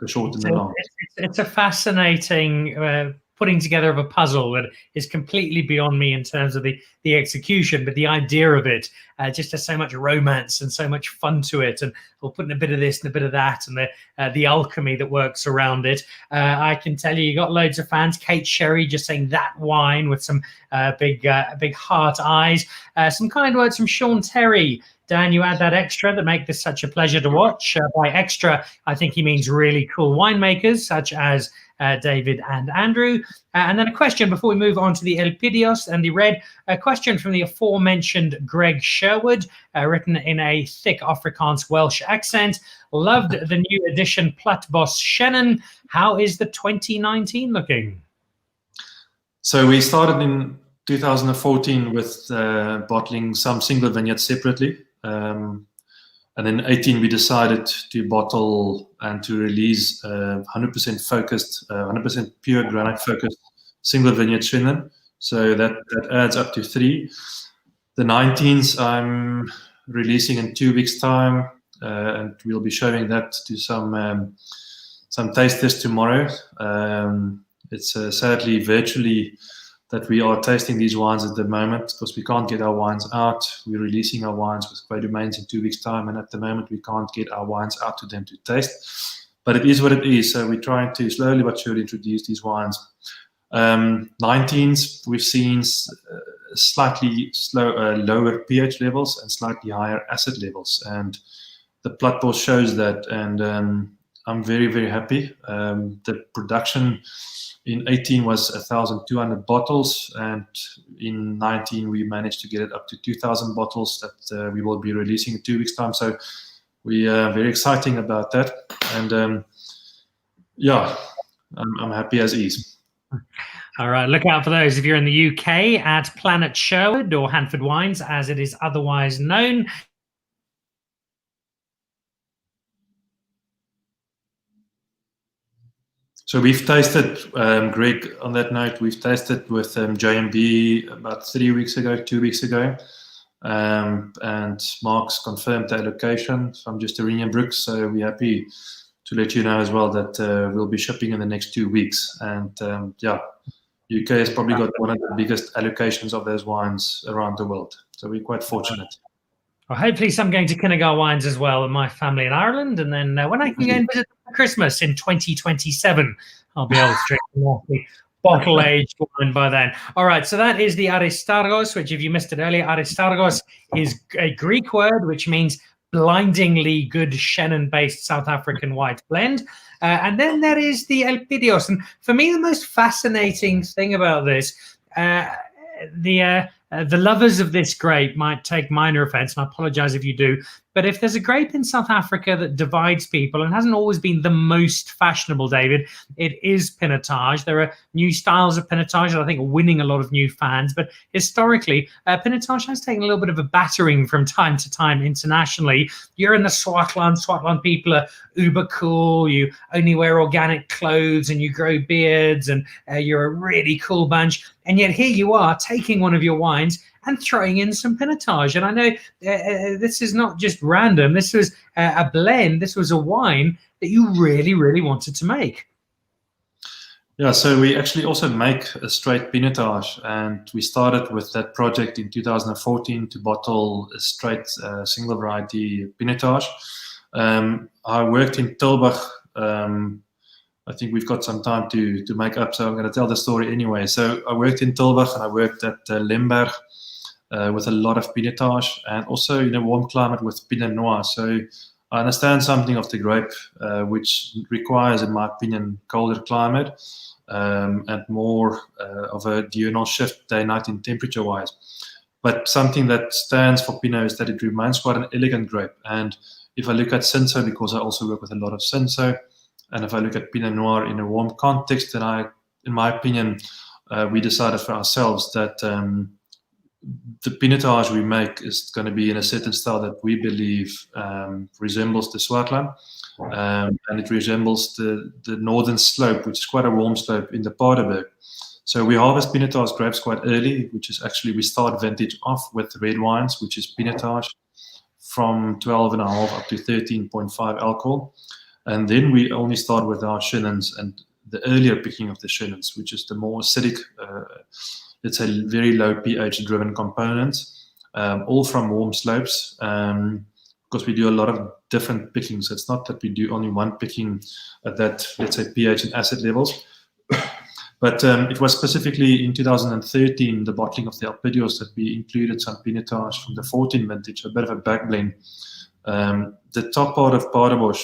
short and the long. It's a fascinating putting together of a puzzle that is completely beyond me in terms of the execution, but the idea of it just has so much romance and so much fun to it, and we're putting a bit of this and a bit of that, and the alchemy that works around it. I can tell you got loads of fans. Kate Sherry just saying that wine with some big heart eyes. Some kind words from Sean Terry. Dan, you add that extra that make this such a pleasure to watch. By extra, I think he means really cool winemakers such as David and Andrew. And then a question before we move on to the Elpidios and the Red. A question from the aforementioned Greg Sherwood, written in a thick Afrikaans Welsh accent. Loved the new edition Platbos Chenin. How is the 2019 looking? So we started in 2014 with bottling some single vineyards separately. And then 18, we decided to bottle and to release 100% focused, 100% pure granite focused single vineyard Chenin. So that adds up to 3. The 19s I'm releasing in 2 weeks' time, and we'll be showing that to some tasters tomorrow. It's sadly virtually that we are tasting these wines at the moment because we can't get our wines out. We're releasing our wines with Quay Domains in 2 weeks' time, and at the moment we can't get our wines out to them to taste. But it is what it is. So we're trying to slowly but surely introduce these wines. 19s, we've seen slightly lower pH levels and slightly higher acid levels, and the blood bowl shows that. And I'm very, very happy. The production in 18 was 1,200 bottles, and in 19 we managed to get it up to 2,000 bottles that we will be releasing in 2 weeks' time. So we are very exciting about that, and yeah, I'm happy as is. All right, look out for those if you're in the UK at Planet Sherwood, or Hanford Wines as it is otherwise known. So we've tasted, Greg, on that note, we've tasted with J&B about 2 weeks ago, and Mark's confirmed the allocation from just Arena Brooks. So we're happy to let you know as well that we'll be shipping in the next 2 weeks. And yeah, UK has probably got one of the biggest allocations of those wines around the world. So we're quite fortunate. Well, hopefully some going to Kinnegar Wines as well with my family in Ireland. And then when I can go and visit for Christmas in 2027, I'll be able to drink more bottle-aged wine by then. All right, so that is the Aristargos, which if you missed it earlier, Aristargos is a Greek word which means blindingly good Chenin-based South African white blend. And then there is the Elpidios. And for me, the most fascinating thing about this, the lovers of this grape might take minor offense, and I apologize if you do, but if there's a grape in South Africa that divides people and hasn't always been the most fashionable, David, it is Pinotage. There are new styles of Pinotage that I think are winning a lot of new fans, but historically, Pinotage has taken a little bit of a battering from time to time internationally. You're in the Swartland. Swartland people are uber cool. You only wear organic clothes and you grow beards, and you're a really cool bunch. And yet here you are taking one of your wines and throwing in some Pinotage. And I know this is not just random. This was a blend. This was a wine that you really, really wanted to make. Yeah, so we actually also make a straight Pinotage, and we started with that project in 2014 to bottle a straight single variety Pinotage. I worked in Tilburg. I think we've got some time to make up, so I'm going to tell the story anyway. So I worked in Tilburg, and I worked at Limburg with a lot of Pinotage, and also in a warm climate with Pinot Noir. So I understand something of the grape, which requires, in my opinion, colder climate and more of a diurnal shift day-night in temperature-wise. But something that stands for Pinot is that it remains quite an elegant grape. And if I look at Cinsault, because I also work with a lot of Cinsault, and if I look at Pinot Noir in a warm context, then in my opinion, we decided for ourselves that the Pinotage we make is going to be in a certain style that we believe resembles the Swartland, and it resembles the northern slope, which is quite a warm slope in the Paardeberg. So we harvest Pinotage grapes quite early, which is actually, we start vintage off with red wines, which is Pinotage from 12.5 up to 13.5 alcohol. And then we only start with our Chenins and the earlier picking of the Chenins, which is the more acidic, let's say very low pH driven components, all from warm slopes, because we do a lot of different pickings. It's not that we do only one picking at that, let's say, pH and acid levels. But it was specifically in 2013, the bottling of the Elpidios, that we included some Pinotage from the 14 vintage, a bit of a back blend. The top part of Paardeberg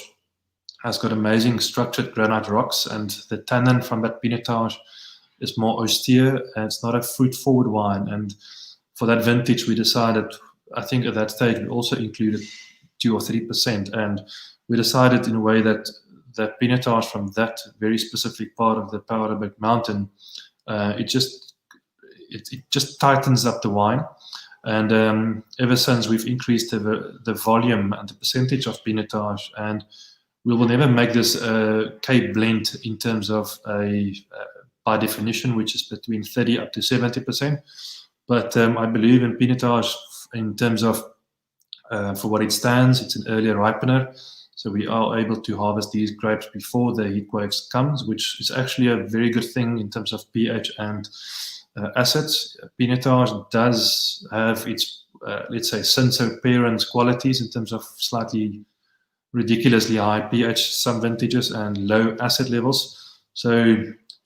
has got amazing structured granite rocks, and the tannin from that Pinotage is more austere, and it's not a fruit-forward wine. And for that vintage, we decided, I think at that stage, we also included 2 or 3%, and we decided in a way that that Pinotage from that very specific part of the Paardeberg Mountain, it just tightens up the wine. And ever since, we've increased the volume and the percentage of Pinotage, and we will never make this Cape blend in terms of a by definition, which is between 30 up to 70%. But I believe in Pinotage in terms of for what it stands. It's an earlier ripener, so we are able to harvest these grapes before the heat waves comes, which is actually a very good thing in terms of pH and acids. Pinotage does have its, let's say, Cinsault parent qualities in terms of slightly ridiculously high pH some vintages and low acid levels. So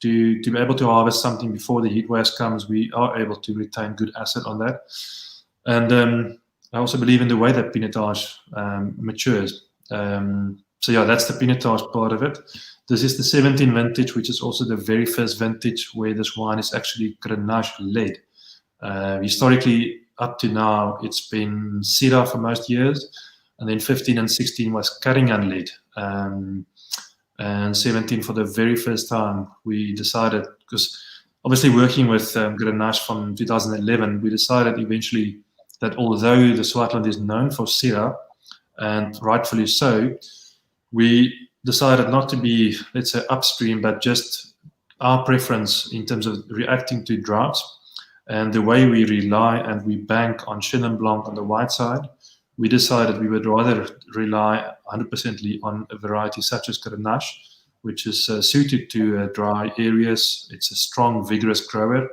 to be able to harvest something before the heat waves comes, we are able to retain good acid on that. And I also believe in the way that Pinotage matures. So yeah, that's the Pinotage part of it. This is the 17 vintage, which is also the very first vintage where this wine is actually Grenache led. Historically, up to now, it's been Syrah for most years, and then 15 and 16 was Carignan led. And 17 for the very first time, we decided, because obviously working with Grenache from 2011, we decided eventually that although the Swartland is known for Syrah, and rightfully so, we decided not to be, let's say, upstream, but just our preference in terms of reacting to droughts and the way we rely and we bank on Chenin Blanc on the white side. We decided we would rather rely 100% on a variety such as Grenache, which is suited to dry areas. It's a strong, vigorous grower.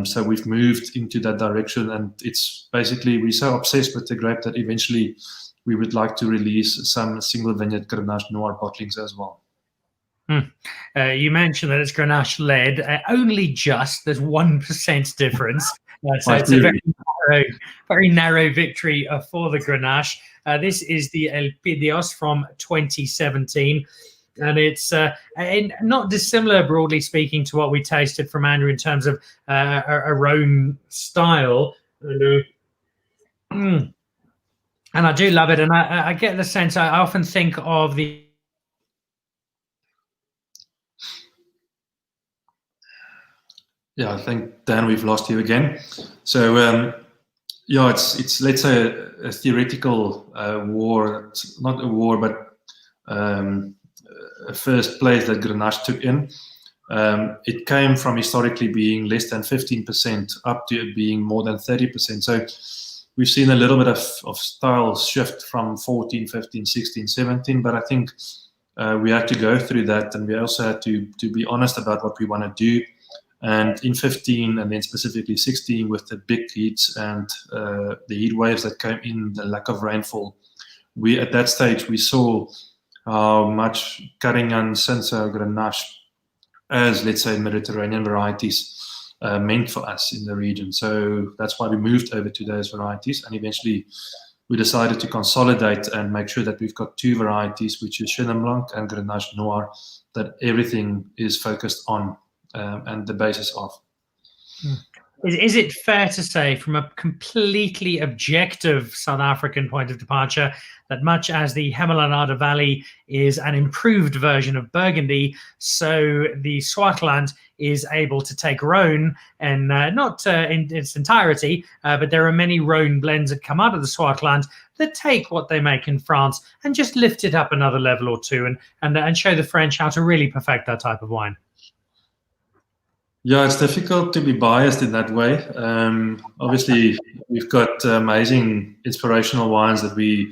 So we've moved into that direction, and it's basically, we're so obsessed with the grape that eventually we would like to release some single vineyard Grenache Noir bottlings as well. You mentioned that it's Grenache led, only just, there's 1% difference. So it's a very narrow victory for the Grenache. This is the El Pidios from 2017. And it's not dissimilar, broadly speaking, to what we tasted from Andrew in terms of a Rhone style. And I do love it. And I get the sense, I often think of the... Yeah, I think, Dan, we've lost you again. So, yeah, it's let's say a theoretical war. It's not a war, but a first place that Grenache took in. It came from historically being less than 15% up to being more than 30%. So we've seen a little bit of style shift from 14, 15, 16, 17, but I think we had to go through that, and we also had to be honest about what we want to do. And in 15 and then specifically 16 with the big heats and the heat waves that came in, the lack of rainfall, we at that stage we saw how much Carignan, Cinsault, Grenache as, let's say, Mediterranean varieties meant for us in the region. So that's why we moved over to those varieties, and eventually we decided to consolidate and make sure that we've got two varieties, which is Chenin Blanc and Grenache Noir, that everything is focused on and the basis of. Is it fair to say, from a completely objective South African point of departure, that much as the Hemelanada Valley is an improved version of Burgundy, so the Swartland is able to take Rhone, and not in its entirety, but there are many Rhone blends that come out of the Swartland that take what they make in France and just lift it up another level or two, and show the French how to really perfect that type of wine? Yeah, it's difficult to be biased in that way. Obviously, we've got amazing inspirational wines that we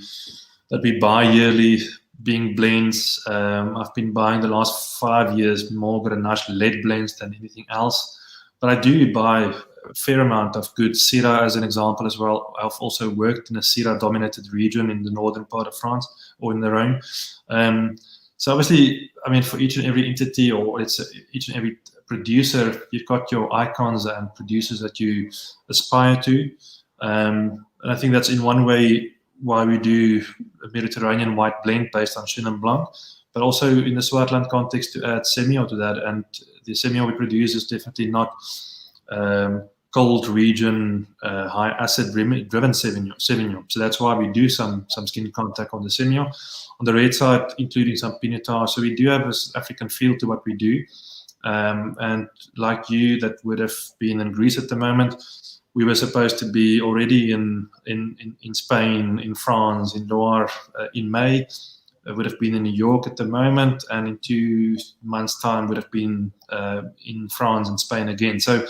buy yearly, being blends. I've been buying the last 5 years more Grenache-led blends than anything else. But I do buy a fair amount of good Syrah as an example as well. I've also worked in a Syrah-dominated region in the northern part of France, or in the Rhone. So obviously, I mean, for each and every entity, or each and every producer, you've got your icons and producers that you aspire to. And I think that's in one way why we do a Mediterranean white blend based on Chenin Blanc, but also in the Swartland context to add Semillon to that. And the Semillon we produce is definitely not cold region, high acid driven Semillon. So that's why we do some skin contact on the Semillon. On the red side, including some Pinotage. So we do have this African feel to what we do. And like you, that would have been in Greece at the moment, we were supposed to be already in Spain, in France, in Loire in May. would have been in New York at the moment, and in 2 months' time would have been in France and Spain again. So,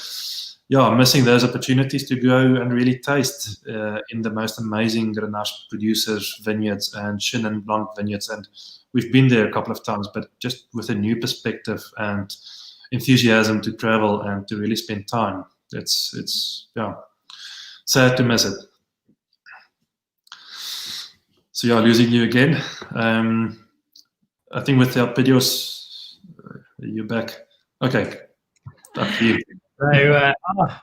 yeah, I'm missing those opportunities to go and really taste in the most amazing Grenache producers' vineyards and Chenin Blanc vineyards. And we've been there a couple of times, but just with a new perspective and enthusiasm to travel and to really spend time. It's sad to miss it. So yeah, losing you again. I think with the videos, you're back. Okay, up to you. So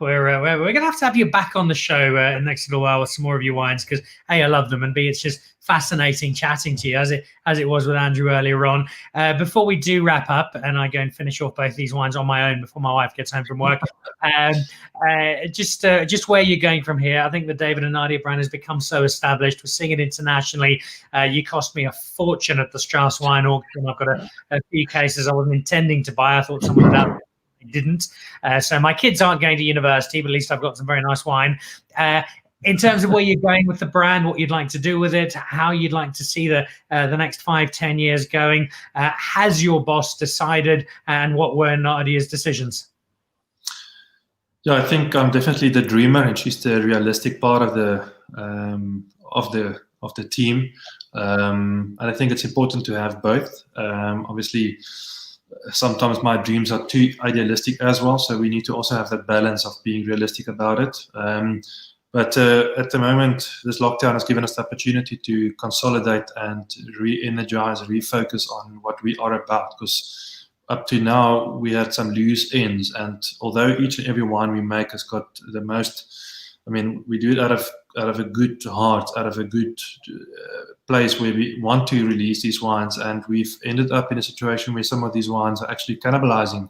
we're going to have you back on the show in the next little while with some more of your wines, because A, I love them, and B, it's just fascinating chatting to you as it was with Andrew earlier on. Before we do wrap up and I go and finish off both these wines on my own before my wife gets home from work, just where you're going from here. I think the David and Nadia brand has become so established. We're seeing it internationally. You cost me a fortune at the Strauss wine auction. I've got a few cases I wasn't intending to buy. I thought someone would have didn't. So my kids aren't going to university, but at least I've got some very nice wine. In terms of where you're going with the brand, what you'd like to do with it, how you'd like to see the next 5-10 years going, has your boss decided, and what were Nadia's decisions? Yeah, I think I'm definitely the dreamer, and she's the realistic part of the team. And I think it's important to have both. Obviously, sometimes my dreams are too idealistic as well, so we need to also have that balance of being realistic about it. But at the moment, this lockdown has given us the opportunity to consolidate and re-energize, refocus on what we are about, because up to now we had some loose ends, and although each and every wine we make has got the most, I mean, we do it out of a good heart, out of a good place where we want to release these wines, and we've ended up in a situation where some of these wines are actually cannibalizing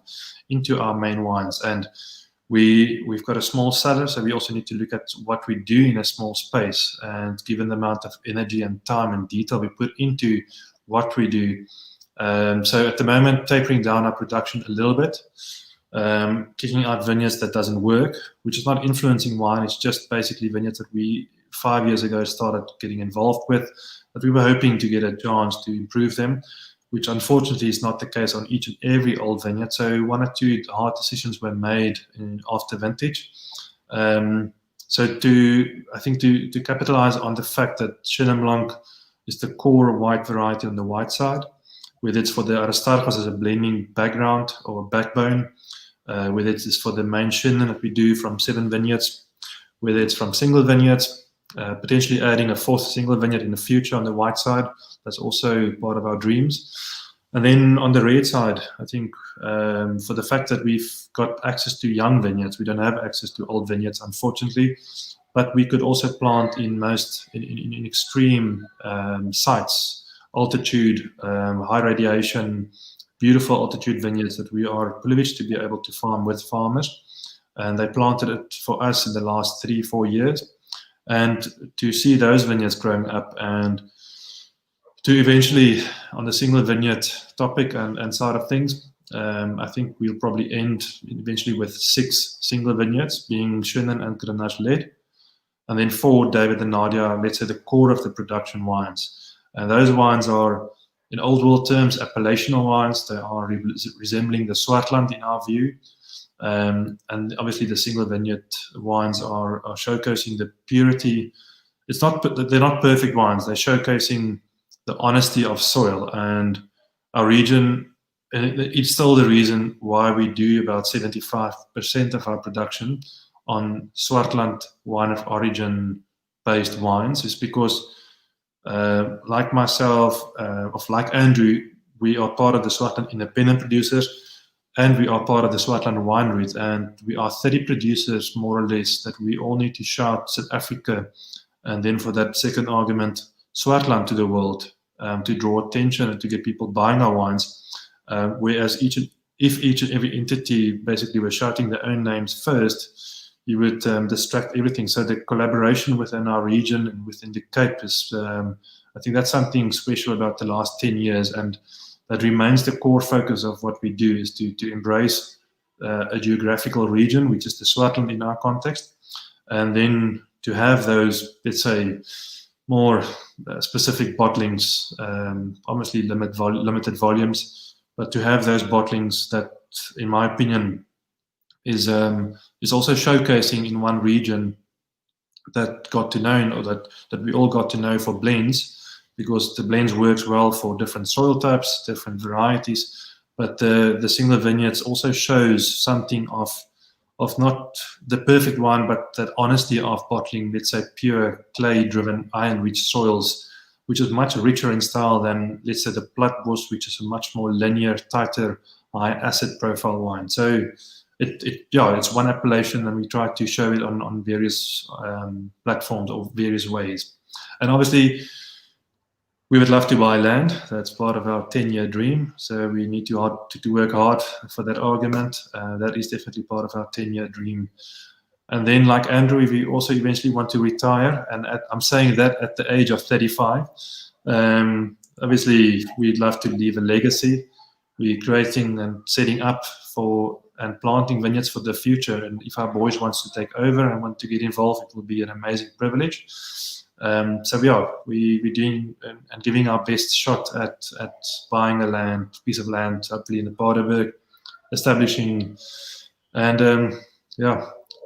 into our main wines. And we've got a small cellar, so we also need to look at what we do in a small space, and given the amount of energy and time and detail we put into what we do. So at the moment, tapering down our production a little bit, kicking out vineyards that doesn't work, which is not influencing wine. It's just basically vineyards that we 5 years ago started getting involved with, but we were hoping to get a chance to improve them, which unfortunately is not the case on each and every old vineyard. So 1 or 2 hard decisions were made after vintage. So to capitalize on the fact that Chenin Blanc is the core white variety on the white side, whether it's for the Aristarchus as a blending background or backbone, whether it's for the main Chenin that we do from 7 vineyards, whether it's from single vineyards, potentially adding a 4th single vineyard in the future on the white side. That's also part of our dreams. And then on the red side, I think for the fact that we've got access to young vineyards, we don't have access to old vineyards, unfortunately, but we could also plant in extreme sites, altitude, high radiation, beautiful altitude vineyards that we are privileged to be able to farm with farmers. And they planted it for us in the last 3-4 years. And to see those vineyards growing up, and to eventually, on the single vineyard topic and side of things, I think we'll probably end eventually with 6 single vineyards, being Chenin and Grenache led, and then 4 David and Nadia, let's say the core of the production wines. And those wines are, in old world terms, appellational wines. They are resembling the Swartland in our view. And obviously the single vineyard wines are showcasing the purity. They're not perfect wines. They're showcasing the honesty of soil, and our region. It's still the reason why we do about 75% of our production on Swartland wine of origin based wines, is because like myself, like Andrew, we are part of the Swartland independent producers, and we are part of the Swartland wine route, and we are 30 producers more or less that we all need to shout South Africa, and then for that second argument, Swartland to the world, to draw attention and to get people buying our wines. Whereas if each and every entity basically were shouting their own names first, you would distract everything. So the collaboration within our region and within the Cape is, I think that's something special about the last 10 years, and that remains the core focus of what we do, is to embrace a geographical region, which is the Swartland in our context, and then to have those, let's say, more specific bottlings, obviously limited volumes, but to have those bottlings that, in my opinion, is also showcasing in one region that got to know, or that we all got to know for blends, because the blends works well for different soil types, different varieties, but the single vineyards also shows something of not the perfect one, but that honesty of bottling, let's say, pure clay-driven, iron-rich soils, which is much richer in style than, let's say, the Platbos, which is a much more linear, tighter, high acid profile wine. So it's one appellation, and we try to show it on various platforms or various ways. And obviously, we would love to buy land. That's part of our 10-year dream. So we need to work hard for that argument. That is definitely part of our 10-year dream. And then, like Andrew, we also eventually want to retire. And I'm saying that at the age of 35. Obviously, we'd love to leave a legacy. We're creating and setting up for and planting vineyards for the future. And if our boys wants to take over and want to get involved, it will be an amazing privilege. So we're doing and giving our best shot at buying a piece of land, hopefully in the Paardeberg, establishing, and to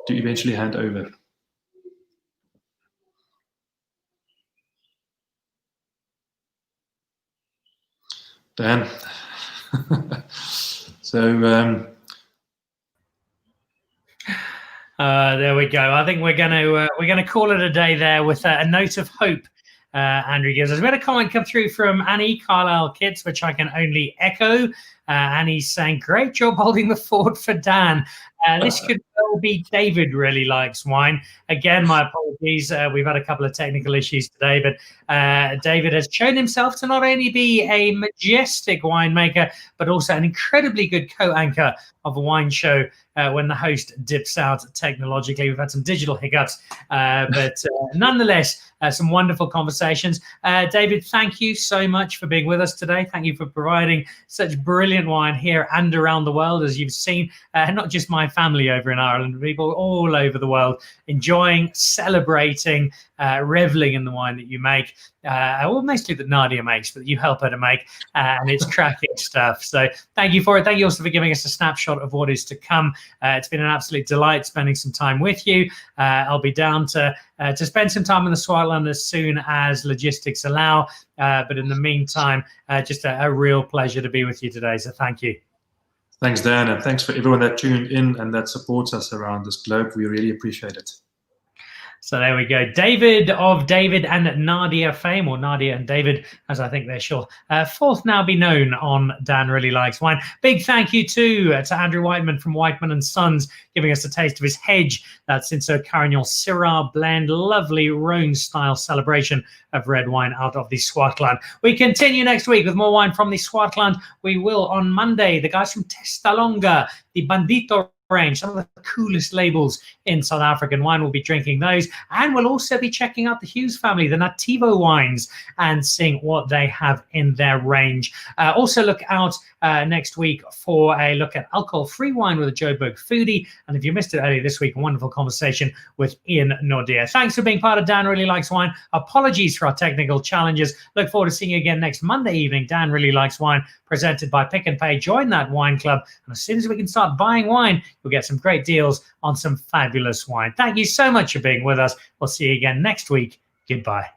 eventually hand over. Dan. So there we go. I think we're gonna call it a day there with a note of hope. Andrew gives us. We had a comment come through from Annie Carlisle Kits, which I can only echo. Annie's saying, "Great job holding the fort for Dan." This could well be David really likes wine. Again, my apologies. We've had a couple of technical issues today, but David has shown himself to not only be a majestic winemaker, but also an incredibly good co-anchor of a wine show when the host dips out technologically. We've had some digital hiccups, but nonetheless, some wonderful conversations. David, thank you so much for being with us today. Thank you for providing such brilliant wine here and around the world, as you've seen, not just my family over in Ireland, people all over the world enjoying, celebrating, reveling in the wine that you make. Well, mostly that Nadia makes, but you help her to make, and it's cracking stuff. So thank you for it. Thank you also for giving us a snapshot of what is to come. It's been an absolute delight spending some time with you. I'll be down to spend some time in the Swartland as soon as logistics allow. But in the meantime, just a real pleasure to be with you today. So thank you. Thanks, Dan, and thanks for everyone that tuned in and that supports us around this globe. We really appreciate it. So there we go. David of David and Nadia fame, or Nadia and David, as I think they shall forth now be known on Dan Really Likes Wine. Big thank you to Andrew Wightman from Wightman Sons, giving us a taste of his Hedge, that Cinsault Carignan Syrah blend. Lovely Rhone-style celebration of red wine out of the Swartland. We continue next week with more wine from the Swartland. We will on Monday. The guys from Testalonga, the Bandito range, some of the coolest labels in South African wine. We'll be drinking those, and we'll also be checking out the Hughes family, the Nativo wines, and seeing what they have in their range. Also look out next week for a look at alcohol-free wine with a Joburg foodie, and if you missed it earlier this week, a wonderful conversation with Ian Nadia. Thanks for being part of Dan Really Likes Wine. Apologies for our technical challenges. Look forward to seeing you again next Monday evening. Dan Really Likes Wine, presented by Pick and Pay. Join that wine club, and as soon as we can start buying wine, you'll get some great deals on some fabulous wine. Thank you so much for being with us. We'll see you again next week. Goodbye.